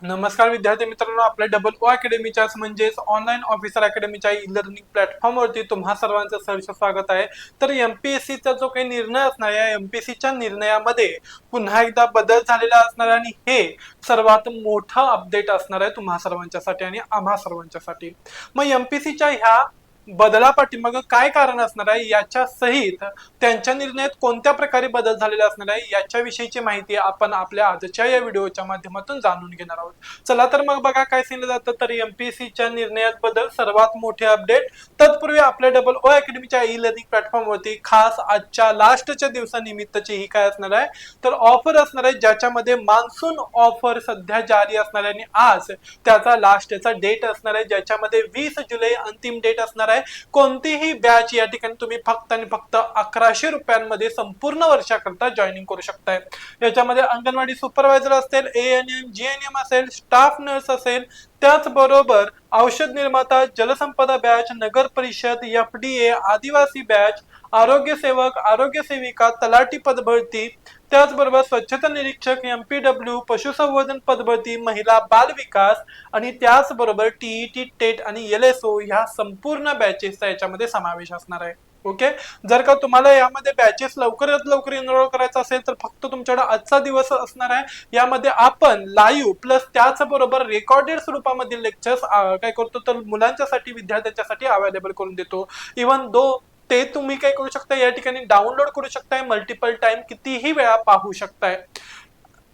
नमस्कार विद्यार्थी मित्रांनो, आपल्या डबल ओ अकॅडमीच्या म्हणजेच ऑनलाईन ऑफिसर अकॅडमीच्या ई लर्निंग प्लॅटफॉर्मवरती तुम्हा सर्वांचं सहर्ष स्वागत आहे. तर एमपीएससीचा जो काही निर्णय असणार आहे, एमपीएससीच्या निर्णयामध्ये पुन्हा एकदा बदल झालेला असणार आहे आणि हे सर्वात मोठं अपडेट असणार आहे तुम्हा सर्वांच्यासाठी आणि आम्हा सर्वांच्यासाठी. मग एमपीएससीच्या ह्या बदला पाठीमागं काय कारण असणार आहे, याच्या सहित त्यांच्या निर्णयात कोणत्या प्रकारे बदल झालेला असणार आहे याच्याविषयीची माहिती आपण आपल्या आजच्या या व्हिडिओच्या माध्यमातून जाणून घेणार आहोत. चला तर मग बघा काय सांगितलं जातं. तर एमपीएससीच्या निर्णयात बदल सर्वात मोठे अपडेट. तत्पूर्वी आपल्या डबल ओ अकॅडमीच्या ई लर्निंग प्लॅटफॉर्म वरती खास आजच्या लास्टच्या दिवसानिमित्तची ही काय असणार आहे, तर ऑफर असणार आहे ज्याच्यामध्ये मान्सून ऑफर सध्या जारी असणार आहे आणि आज त्याचा लास्टचा डेट असणार आहे, ज्याच्यामध्ये 20 जुलै अंतिम डेट असणार आहे. कोणतीही बॅच या ठिकाणी तुम्ही फक्त आणि फक्त 1100 रुपयांमध्ये संपूर्ण वर्षाकरता जॉईनिंग करू शकताय. याच्यामध्ये अंगणवाडी सुपरवायझर असेल, एएनएम, जीएनएम असेल, स्टाफ नर्स असेल, त्याचबरोबर औषध निर्माता, जलसंपदा बॅच, नगर परिषद, एफडीए, आदिवासी बॅच, आरोग्य सेवक, आरोग्य सेविका, तलाठी पदभरती, त्याचबरोबर स्वच्छता निरीक्षक, एमपीडब्ल्यू, पशुसंवर्धन पदभरती, महिला बाल विकास आणि त्याचबरोबर टीईटी, टेट आणि एलएसओ ह्या संपूर्ण बॅचेसचा याच्यामध्ये समावेश असणार आहे. ओके, जर का तुम्हाला यामध्ये बॅचेस लवकरात लवकर एनरोल करायचा असेल तर फक्त तुमच्याकडे आजचा दिवस असणार आहे. यामध्ये आपण लाईव्ह प्लस त्याचबरोबर रेकॉर्डेड स्वरूपामधील लेक्चर्स काय करतो तर मुलांच्यासाठी, विद्यार्थ्यांच्यासाठी अवेलेबल करून देतो. इव्हन दो ते तुम्ही काय करू शकता, या ठिकाणी डाउनलोड करू शकताय, मल्टिपल टाइम कितीही वेळा पाहू शकताय.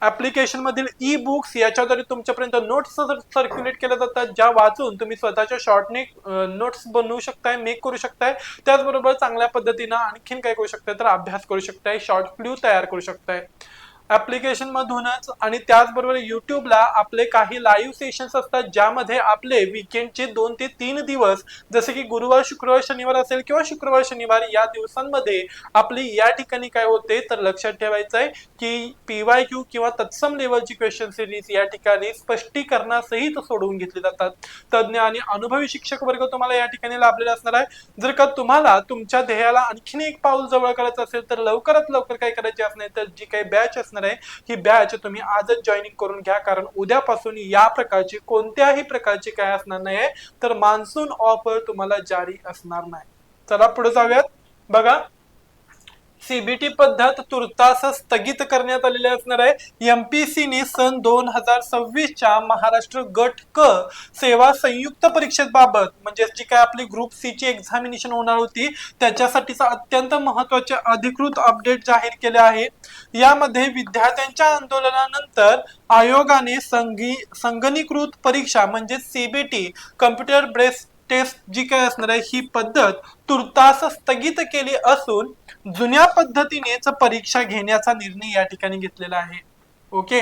ऍप्लिकेशन मधील ई बुक्स याच्याद्वारे तुमच्यापर्यंत नोट्स सर्क्युलेट केल्या जातात, ज्या वाचून तुम्ही स्वतःच्या शॉर्टने नोट्स बनवू शकताय, मेक करू शकताय. त्याचबरोबर चांगल्या पद्धतीनं आणखीन काय करू शकताय तर अभ्यास करू शकताय, शॉर्ट क्ल्यू तयार करू शकताय ऍप्लिकेशन मधूनच. आणि त्याचबरोबर युट्यूबला आपले काही लाईव्ह सेशन्स असतात, ज्यामध्ये आपले वीकेंडचे 2 ते 3 दिवस जसे की गुरुवार, शुक्रवार, शनिवार असेल किंवा शुक्रवार, शनिवार या दिवसांमध्ये आपली या ठिकाणी काय होते तर लक्षात ठेवायचं आहे की पीवायक्यू किंवा तत्सम लेवलची क्वेश्चन सिरीज या ठिकाणी स्पष्टीकरणासहित सोडवून घेतली जातात. तज्ञ आणि अनुभवी शिक्षक वर्ग तुम्हाला या ठिकाणी लाभलेला असणार आहे. जर का तुम्हाला तुमच्या ध्येयाला आणखीन एक पाऊल जवळ करायचं असेल तर लवकरात लवकर काय करायचे असणार तर जी काही बॅच असणार आहे ही बॅच तुम्ही आजच जॉईनिंग करून घ्या, कारण उद्यापासून या प्रकारची कोणत्याही प्रकारची काय असणार नाही तर मान्सून ऑफर तुम्हाला जारी असणार नाही. चला पुढे जाऊयात. बघा, सीबीटी पद्धत तुर्तास स्थगित करण्यात आलेली असणार आहे. एमपीसीने सन 2026च्या महाराष्ट्र गट क सेवा संयुक्त परीक्षेबाबत म्हणजे जी काय आपली ग्रुप सी ची एक्झामिनेशन होणार होती त्याच्यासाठीचा अत्यंत महत्त्वाचे अधिकृत अपडेट जाहीर केले आहे. यामध्ये विद्यार्थ्यांच्या आंदोलनानंतर आयोगाने संगणकीकृत परीक्षा म्हणजे सीबीटी कम्प्युटर बेस्ड टेस्ट जी काय असणार आहे ही पद्धत तुर्तास स्थगित केली असून जुन्या पद्धतीनेच परीक्षा घेण्याचा निर्णय या ठिकाणी घेतलेला आहे. ओके,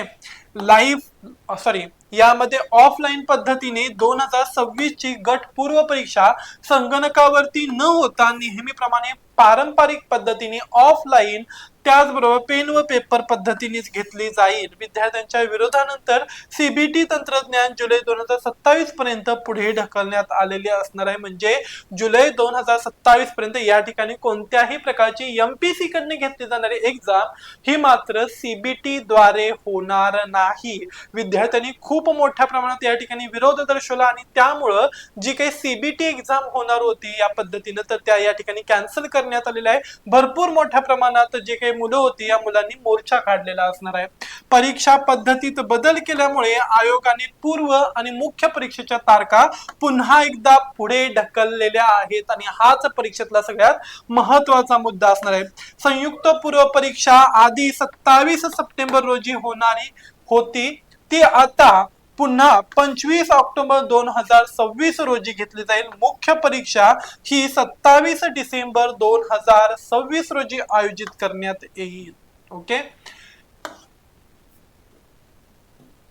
यामध्ये ऑफलाईन पद्धतीने 2026 ची गट पूर्व परीक्षा संगणकावरती न होता नेहमीप्रमाणे पारंपरिक पद्धतीने ऑफलाईन त्याचबरोबर पेन व पेपर पद्धतीनेच घेतली जाईल. विद्यार्थ्यांच्या विरोधानंतर सीबीटी तंत्रज्ञान जुलै 2027 पर्यंत पुढे ढकलण्यात आलेले असणार आहे. म्हणजे जुलै 2027 पर्यंत या ठिकाणी कोणत्याही प्रकारची एमपीसी कडे घेतली जाणारी एक्झाम ही मात्र सीबीटी द्वारे होणार नाही. विद्यार्थ्यांनी खूप मोठ्या प्रमाणात या ठिकाणी विरोध दर्शवला आणि त्यामुळं जी काही सीबीटी एक्झाम होणार होती या पद्धतीनं तर त्या या ठिकाणी कॅन्सल करण्यात आलेल्या आहे. भरपूर मोठ्या प्रमाणात जे काही मुलं होती या मुलांनी मोर्चा काढलेला असणार आहे. परीक्षा पद्धतीत बदल केल्यामुळे आयोगाने पूर्व आणि मुख्य परीक्षेच्या तारखा पुन्हा एकदा पुढे ढकललेल्या आहेत आणि हाच परीक्षेतला सगळ्यात महत्वाचा मुद्दा असणार आहे. संयुक्त पूर्व परीक्षा आधी 27 सप्टेंबर रोजी होणारी होती ती आता पुन्हा 25 ऑक्टोबर 2026 रोजी घेतली जाईल. मुख्य परीक्षा ही 27 डिसेंबर 2026 रोजी आयोजित करण्यात येईल. ओके,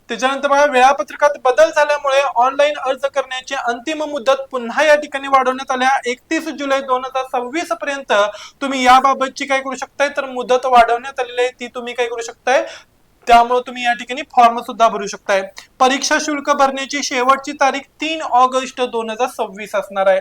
त्याच्यानंतर बघा, वेळापत्रकात बदल झाल्यामुळे ऑनलाईन अर्ज करण्याची अंतिम मुदत पुन्हा या ठिकाणी वाढवण्यात आल्या. 31 जुलै 2026 पर्यंत तुम्ही याबाबतची काय करू शकताय तर मुदत वाढवण्यात आलेली आहे, ती तुम्ही काय करू शकताय त्यामुळे तुम्ही या ठिकाणी फॉर्म सुद्धा भरू शकताय. परीक्षा शुल्क भरण्याची शेवटची तारीख 3 ऑगस्ट 2026 असणार आहे.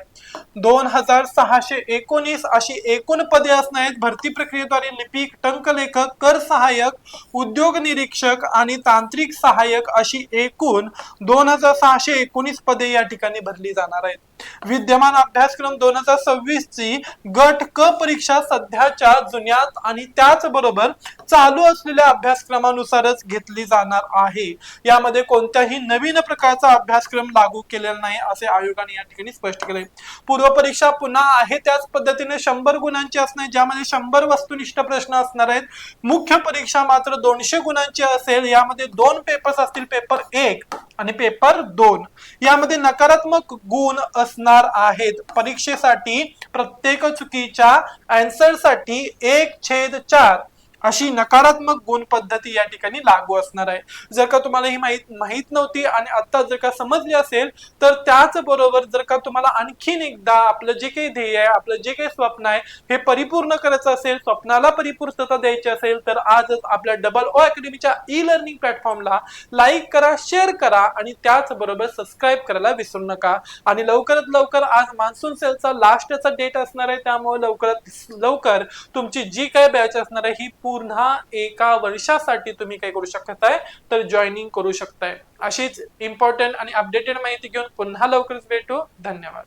2619 अशी एकूण पदे असणार आहेत. भरती प्रक्रियेद्वारे लिपिक, टंकलेखक, कर सहाय्यक, उद्योग निरीक्षक आणि तांत्रिक सहाय्यक अशी एकूण 2619 पदे या ठिकाणी भरली जाणार आहेत. विद्यमान अभ्यासक्रम 2026 ची गट क परीक्षा सध्याच्या जुन्यात आणि त्याचबरोबर चालू असलेल्या अभ्यासक्रमानुसारच घेतली जाणार आहे. यामध्ये कोणत्याही नवीन प्रकारचा अभ्यासक्रम लागू केलेला नाही असे आयोगाने या ठिकाणी स्पष्ट केले. पूर्व परीक्षा पुन्हा आहे त्याच पद्धतीने 100 गुणांची असणार, ज्यामध्ये 100 वस्तुनिष्ठ प्रश्न असणार आहेत. मुख्य परीक्षा मात्र 200 गुणांची असेल. यामध्ये 2 पेपर्स असतील, पेपर 1 आणि पेपर 2. यामध्ये नकारात्मक गुण असणार आहेत. परीक्षेसाठी प्रत्येक चुकीच्या आन्सर साठी 1/4 अशी नकारात्मक गुण पद्धती या ठिकाणी लागू असणार आहे. जर का तुम्हाला ही माहित नव्हती आणि आता जर का समजली असेल तर त्याचबरोबर जर का तुम्हाला आणखीन एकदा आपलं जे काही ध्येय आहे, आपलं जे काही स्वप्न आहे हे परिपूर्ण करायचं असेल, स्वप्नाला परिपूर्णता द्यायची असेल तर आजच आपल्या डबल ओ अकॅडमीच्या ई लर्निंग प्लॅटफॉर्मला लाईक करा, शेअर करा आणि त्याचबरोबर सबस्क्राईब करायला विसरू नका. आणि लवकरात लवकर आज मान्सून सेलचा लास्टचा डेट असणार आहे, त्यामुळे लवकरात लवकर तुमची जी काही बॅच असणार आहे ही पुन्हा 1 वर्षासाठी तुम्ही काय करू शकताय तर जॉईनिंग करू शकताय. अशीच इम्पॉर्टंट आणि अपडेटेड माहिती घेऊन पुन्हा लवकरच भेटू. धन्यवाद.